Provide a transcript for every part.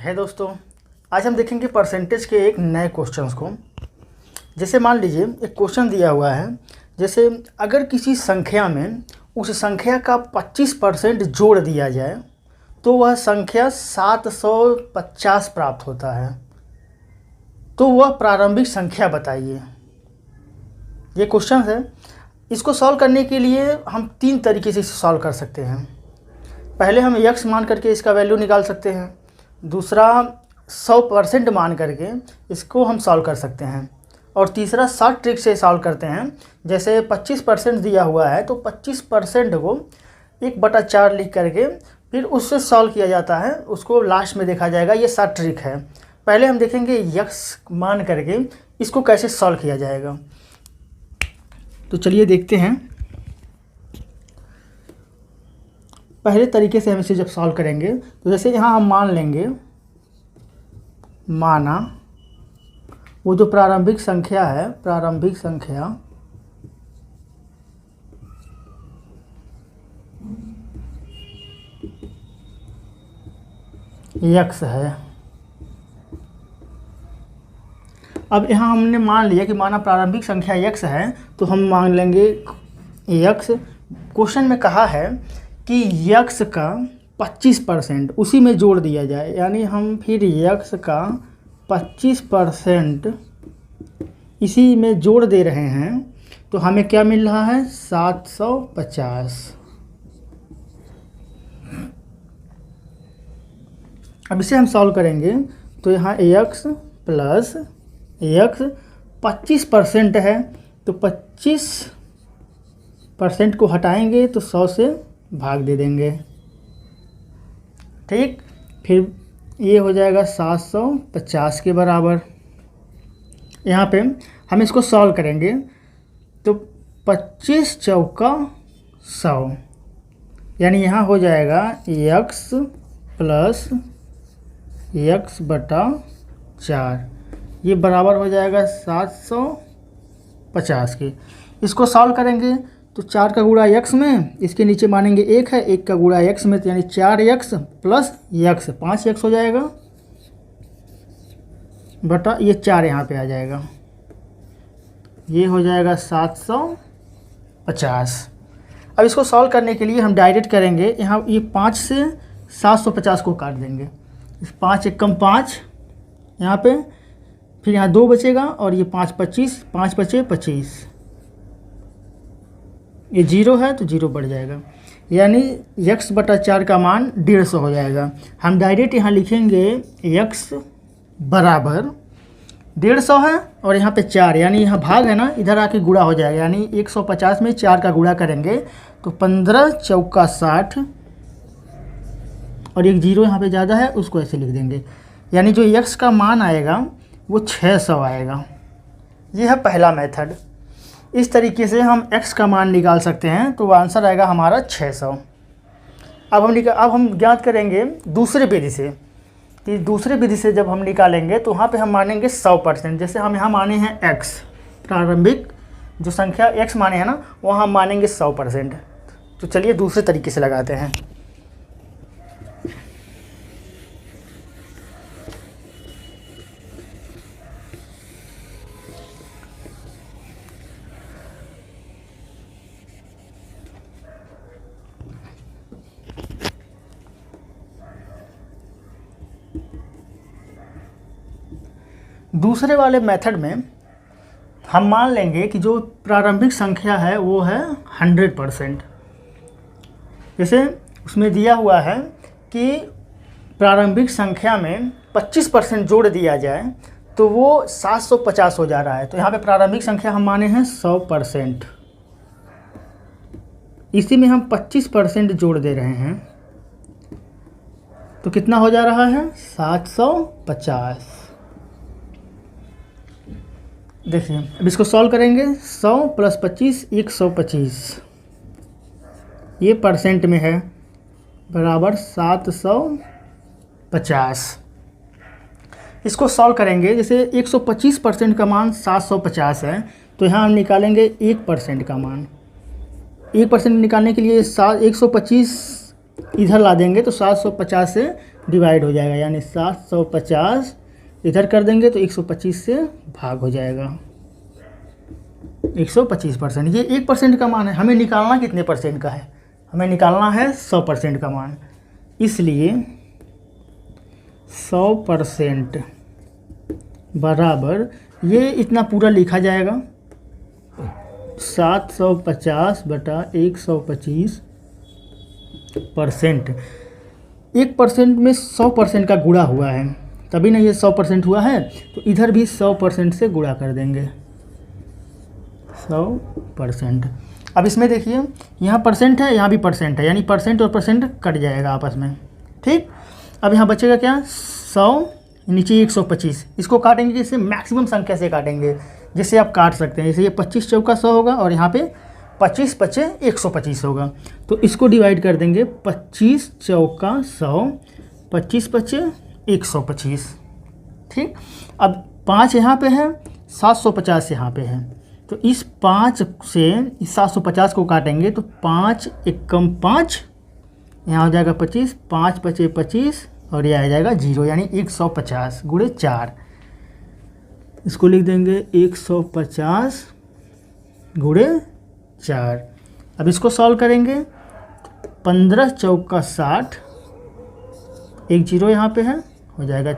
है दोस्तों, आज हम देखेंगे परसेंटेज के एक नए क्वेश्चंस को। जैसे मान लीजिए एक क्वेश्चन दिया हुआ है, जैसे अगर किसी संख्या में उस संख्या का 25% जोड़ दिया जाए तो वह संख्या 750 प्राप्त होता है, तो वह प्रारंभिक संख्या बताइए। ये क्वेश्चन है। इसको सॉल्व करने के लिए हम 3 तरीके से इसे सॉल्व कर सकते हैं। पहले हम x मान करके इसका वैल्यू निकाल सकते हैं, दूसरा 100% मान करके इसको हम सॉल्व कर सकते हैं, और तीसरा शॉर्ट ट्रिक से सॉल्व करते हैं। जैसे 25% दिया हुआ है तो 25% को 1/4 लिख करके फिर उससे सॉल्व किया जाता है, उसको लास्ट में देखा जाएगा। ये शॉर्ट ट्रिक है। पहले हम देखेंगे x मान करके इसको कैसे सॉल्व किया जाएगा। तो चलिए देखते हैं। पहले तरीके से हम इसे जब सॉल्व करेंगे तो जैसे यहाँ हम मान लेंगे, माना वो जो प्रारंभिक संख्या है, प्रारंभिक संख्या x है। अब यहाँ हमने मान लिया कि माना प्रारंभिक संख्या x है, तो हम मान लेंगे x। क्वेश्चन में कहा है कि x का 25% उसी में जोड़ दिया जाए, यानी हम फिर x का 25% इसी में जोड़ दे रहे हैं, तो हमें क्या मिल रहा है 750। अब इसे हम सॉल्व करेंगे तो यहाँ x प्लस x 25% है, तो 25% को हटाएंगे तो 100 से भाग दे देंगे। ठीक, फिर ये हो जाएगा 750 के बराबर। यहाँ पे हम इसको सॉल्व करेंगे तो 25 चौका 100, यानी यहाँ हो जाएगा x प्लस x/4, ये बराबर हो जाएगा 750 के। इसको सॉल्व करेंगे तो 4 का गुणा x में, इसके नीचे मानेंगे 1 है, 1 का गुणा x में, तो यानी 4x प्लस x 5x हो जाएगा बटा ये 4 यहाँ पे आ जाएगा, ये हो जाएगा 750। अब इसको सॉल्व करने के लिए हम डायरेक्ट करेंगे, यहाँ ये 5 से 750 को काट देंगे। 5 एकम 5 यहाँ पे, फिर यहाँ 2 बचेगा और ये 5 25, 5 बचे 25, ये 0 है तो 0 बढ़ जाएगा, यानी x/4 का मान 150 हो जाएगा। हम डायरेक्ट यहाँ लिखेंगे x बराबर 150 है और यहाँ पे 4, यानी यहाँ भाग है ना, इधर आके गुणा हो जाएगा, यानी 150 में 4 का गुणा करेंगे तो 15 चौका 60, और एक 0 यहाँ पे ज़्यादा है उसको ऐसे लिख देंगे, यानी जो x का मान आएगा वो 600 आएगा। ये है पहला मेथड। इस तरीके से हम x का मान निकाल सकते हैं, तो आंसर आएगा हमारा 600। अब हम ज्ञात करेंगे दूसरे विधि से। कि दूसरे विधि से जब हम निकालेंगे तो वहाँ पे हम मानेंगे 100%। जैसे हम यहाँ माने हैं x, प्रारंभिक जो संख्या x माने हैं ना, वहाँ हम मानेंगे 100%। तो चलिए दूसरे तरीके से लगाते हैं। दूसरे वाले मेथड में हम मान लेंगे कि जो प्रारंभिक संख्या है वो है 100%। जैसे उसमें दिया हुआ है कि प्रारंभिक संख्या में 25% जोड़ दिया जाए तो वो 750 हो जा रहा है। तो यहाँ पे प्रारंभिक संख्या हम माने हैं 100%, इसी में हम 25% जोड़ दे रहे हैं, तो कितना हो जा रहा है 750। देखिए अब इसको सॉल्व करेंगे, 100 + 25 125, ये परसेंट में है, बराबर 750। इसको सॉल्व करेंगे, जैसे 125% का मान 750 है, तो यहाँ हम निकालेंगे 1% का मान। 1% निकालने के लिए 125 इधर ला देंगे तो 750 से डिवाइड हो जाएगा, यानी 750 इधर कर देंगे तो 125 से भाग हो जाएगा। 125%, ये 1% का मान है। हमें निकालना कितने परसेंट का है? हमें निकालना है 100% का मान, इसलिए 100% बराबर ये इतना पूरा लिखा जाएगा 750 बटा 125%। 1% में 100% का गुणा हुआ है, तभी ना ये 100% हुआ है, तो इधर भी 100% से गुणा कर देंगे 100%। अब इसमें देखिए यहाँ परसेंट है, यहाँ भी परसेंट है, यानी परसेंट और परसेंट कट जाएगा आपस में, ठीक। अब यहाँ बचेगा क्या? 100, नीचे 125, इसको काटेंगे किससे? मैक्सिमम संख्या से काटेंगे, जिससे आप काट सकते हैं। जैसे ये 25 चौका 100 होगा और यहाँ पे 25 पचे 125 होगा, तो इसको डिवाइड कर देंगे 25 चौका 100, 25 पचे 125, ठीक। अब 5 यहाँ पे है, 750 यहाँ पे है, तो इस 5 से इस 750 को काटेंगे तो 5 एकम 5, यहाँ हो जाएगा 25, 5 पचे 25 और ये आ जाएगा 0, यानी 150 गुणे 4। इसको लिख देंगे 150 गुणे 4। अब इसको सॉल्व करेंगे, 15 चौका 60, एक 0 यहाँ पे है, हो जाएगा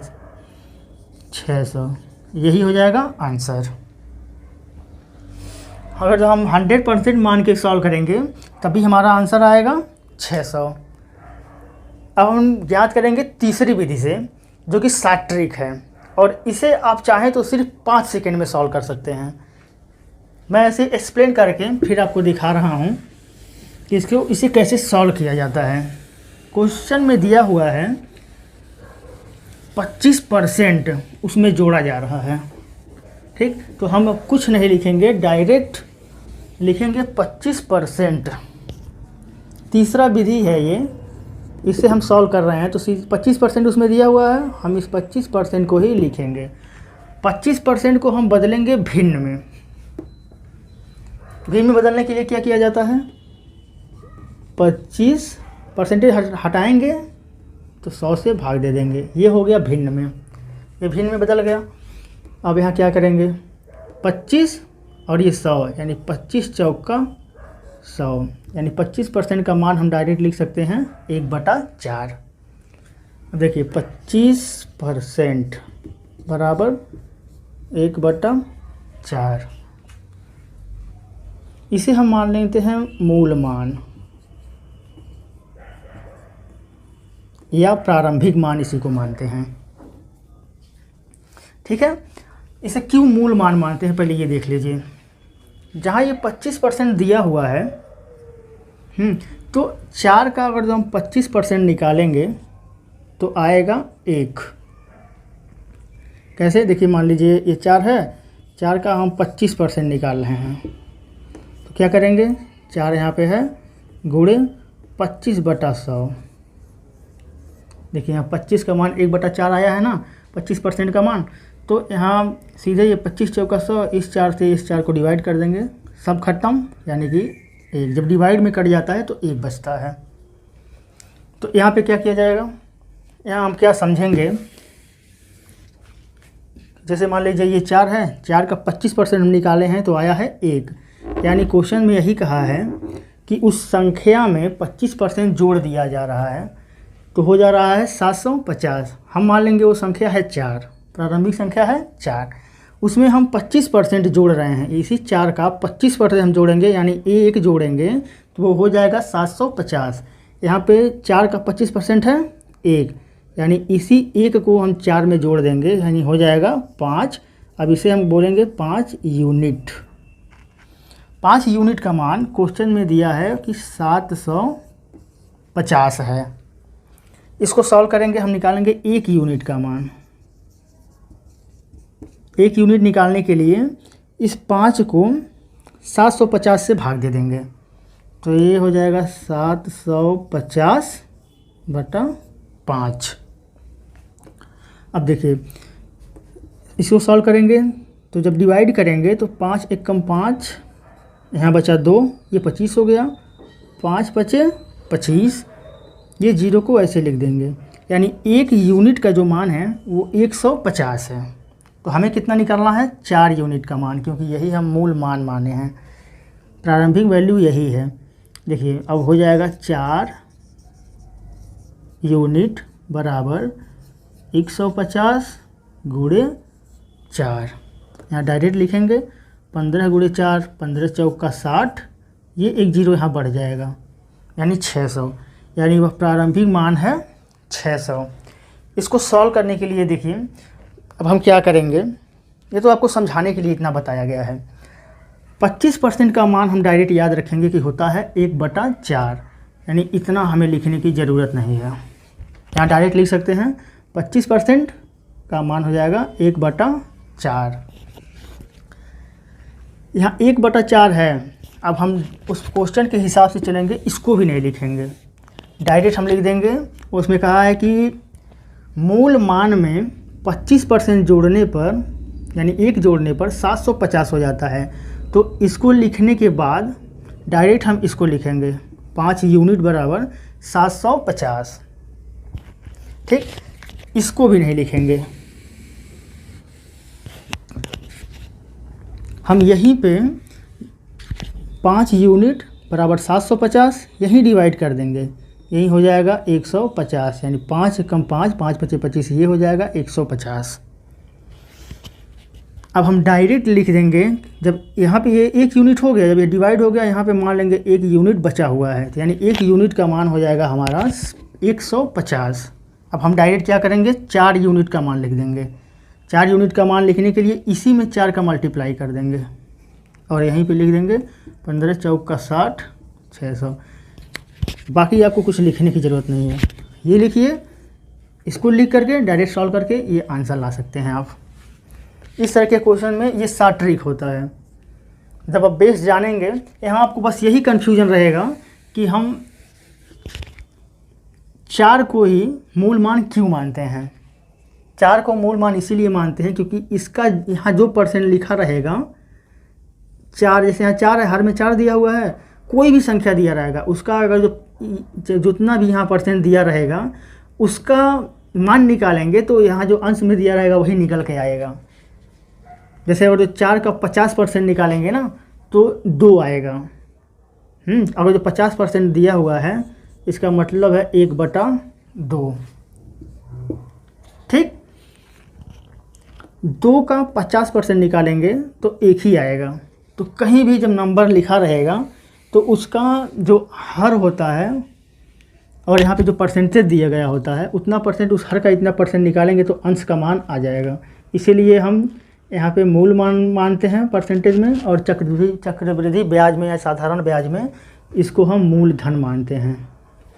600, यही हो जाएगा आंसर। अगर हम 100% मान के सॉल्व करेंगे तभी हमारा आंसर आएगा 600। अब हम ज्ञात करेंगे तीसरी विधि से, जो कि शॉर्ट ट्रिक है, और इसे आप चाहें तो सिर्फ 5 सेकंड में सॉल्व कर सकते हैं। मैं ऐसे एक्सप्लेन करके फिर आपको दिखा रहा हूँ कि इसे कैसे सॉल्व किया जाता है। क्वेश्चन में दिया हुआ है 25% उसमें जोड़ा जा रहा है, ठीक। तो हम कुछ नहीं लिखेंगे, डायरेक्ट लिखेंगे 25%। तीसरा विधि है ये, इससे हम सॉल्व कर रहे हैं, तो 25% उसमें दिया हुआ है, हम इस 25% को ही लिखेंगे। 25% को हम बदलेंगे भिन्न में। भिन्न में बदलने के लिए क्या किया जाता है? 25% हटाएंगे तो 100 से भाग दे देंगे, ये हो गया भिन्न में, ये भिन्न में बदल गया। अब यहाँ क्या करेंगे? 25 और ये 100, यानी 25 चौका 100, यानी 25% का मान हम डायरेक्ट लिख सकते हैं 1/4। देखिए 25% बराबर 1/4, इसे हम मान लेते हैं मूल मान या प्रारंभिक मान, इसी को मानते हैं, ठीक है। इसे क्यों मूल मान मानते हैं, पहले ये देख लीजिए। जहाँ ये 25% दिया हुआ है, तो 4 का अगर हम 25% निकालेंगे तो आएगा 1। कैसे? देखिए मान लीजिए ये 4 है, 4 का हम 25% निकाल रहे हैं, तो क्या करेंगे? 4 यहाँ पे है, गुणे 25/100। देखिए यहाँ 25 का मान 1/4 आया है ना, 25% का मान, तो यहाँ सीधे ये 25 चौका 100, इस 4 से इस 4 को डिवाइड कर देंगे, सब खत्म, यानी कि 1। जब डिवाइड में कट जाता है तो 1 बचता है। तो यहाँ पे क्या किया जाएगा? यहाँ हम क्या समझेंगे, जैसे मान लीजिए ये 4 है, 4 का 25% हम निकाले हैं तो आया है 1, यानी क्वेश्चन में यही कहा है कि उस संख्या में 25% जोड़ दिया जा रहा है, तो हो जा रहा है 750। हम मान लेंगे वो संख्या है 4, प्रारंभिक संख्या है 4, उसमें हम 25% जोड़ रहे हैं, इसी 4 का 25% हम जोड़ेंगे, यानी 1 जोड़ेंगे तो वो हो जाएगा 750। यहाँ पे 4 का 25% है 1, यानी इसी 1 को हम 4 में जोड़ देंगे, यानी हो जाएगा 5। अब इसे हम बोलेंगे 5 यूनिट। 5 यूनिट का मान क्वेश्चन में दिया है कि 750 है। इसको सॉल्व करेंगे, हम निकालेंगे 1 यूनिट का मान। 1 यूनिट निकालने के लिए इस 5 को 750 से भाग दे देंगे, तो ये हो जाएगा 750/5। अब देखिए इसको सॉल्व करेंगे, तो जब डिवाइड करेंगे तो 5 एकम 5, यहाँ बचा 2, ये 25 हो गया, 5 बचे 25, ये 0 को ऐसे लिख देंगे, यानी 1 यूनिट का जो मान है वो 150 है। तो हमें कितना निकालना है, 4 यूनिट का मान, क्योंकि यही हम मूल मान माने हैं, प्रारंभिक वैल्यू यही है। देखिए अब हो जाएगा 4 यूनिट बराबर 150 गुणे 4। यहाँ डायरेक्ट लिखेंगे 15 गुणे 4, 15 चौका 60, ये एक जीरो यहाँ बढ़ जाएगा, यानी 600, यानी वह प्रारंभिक मान है 600। इसको सॉल्व करने के लिए देखिए अब हम क्या करेंगे, ये तो आपको समझाने के लिए इतना बताया गया है। 25% का मान हम डायरेक्ट याद रखेंगे कि होता है 1/4, यानी इतना हमें लिखने की ज़रूरत नहीं है। यहाँ डायरेक्ट लिख सकते हैं 25% का मान हो जाएगा 1/4। यहाँ 1/4 है। अब हम उस क्वेश्चन के हिसाब से चलेंगे, इसको भी नहीं लिखेंगे, डायरेक्ट हम लिख देंगे। उसमें कहा है कि मूल मान में 25% जोड़ने पर, यानी 1 जोड़ने पर 750 हो जाता है। तो इसको लिखने के बाद डायरेक्ट हम इसको लिखेंगे 5 यूनिट बराबर 750। ठीक, इसको भी नहीं लिखेंगे, हम यहीं पे 5 यूनिट बराबर 750 यहीं डिवाइड कर देंगे, यही हो जाएगा 150, यानी 5 कम 5, 5 पचे 25, ये हो जाएगा 150। अब हम डायरेक्ट लिख देंगे, जब यहाँ पे ये 1 यूनिट हो गया, जब ये डिवाइड हो गया, यहाँ पे मान लेंगे 1 यूनिट बचा हुआ है, तो यानी 1 यूनिट का मान हो जाएगा हमारा 150। अब हम डायरेक्ट क्या करेंगे, 4 यूनिट का मान लिख देंगे। 4 यूनिट का मान लिखने के लिए इसी में 4 का मल्टीप्लाई कर देंगे और यहीं पे लिख देंगे 15 चौका 60, 600। बाकी आपको कुछ लिखने की ज़रूरत नहीं है, ये लिखिए, इसको लिख करके डायरेक्ट सॉल्व करके ये आंसर ला सकते हैं आप। इस तरह के क्वेश्चन में ये सा ट्रिक होता है। जब आप बेस जानेंगे, यहाँ आपको बस यही कन्फ्यूजन रहेगा कि हम 4 को ही मूल मान क्यों मानते हैं। 4 को मूल मान इसीलिए मानते हैं क्योंकि इसका यहाँ जो परसेंट लिखा रहेगा, 4 जैसे यहाँ 4 है, हर में 4 दिया हुआ है, कोई भी संख्या दिया रहेगा उसका अगर जो जितना भी यहाँ परसेंट दिया रहेगा उसका मान निकालेंगे तो यहाँ जो अंश में दिया रहेगा वही निकल के आएगा। जैसे अगर जो 4 का 50% निकालेंगे ना तो 2 आएगा। अगर जो 50% दिया हुआ है इसका मतलब है 1/2। ठीक, 2 का 50% निकालेंगे तो 1 ही आएगा। तो कहीं भी जब नंबर लिखा रहेगा तो उसका जो हर होता है और यहाँ पे जो परसेंटेज दिया गया होता है उतना परसेंट, उस हर का इतना परसेंट निकालेंगे तो अंश का मान आ जाएगा। इसीलिए हम यहाँ पे मूल मान मानते हैं परसेंटेज में, और चक्रवृद्धि ब्याज में या साधारण ब्याज में इसको हम मूलधन मानते हैं।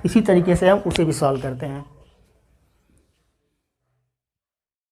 इसी तरीके से हम उसे भी सॉल्व करते हैं।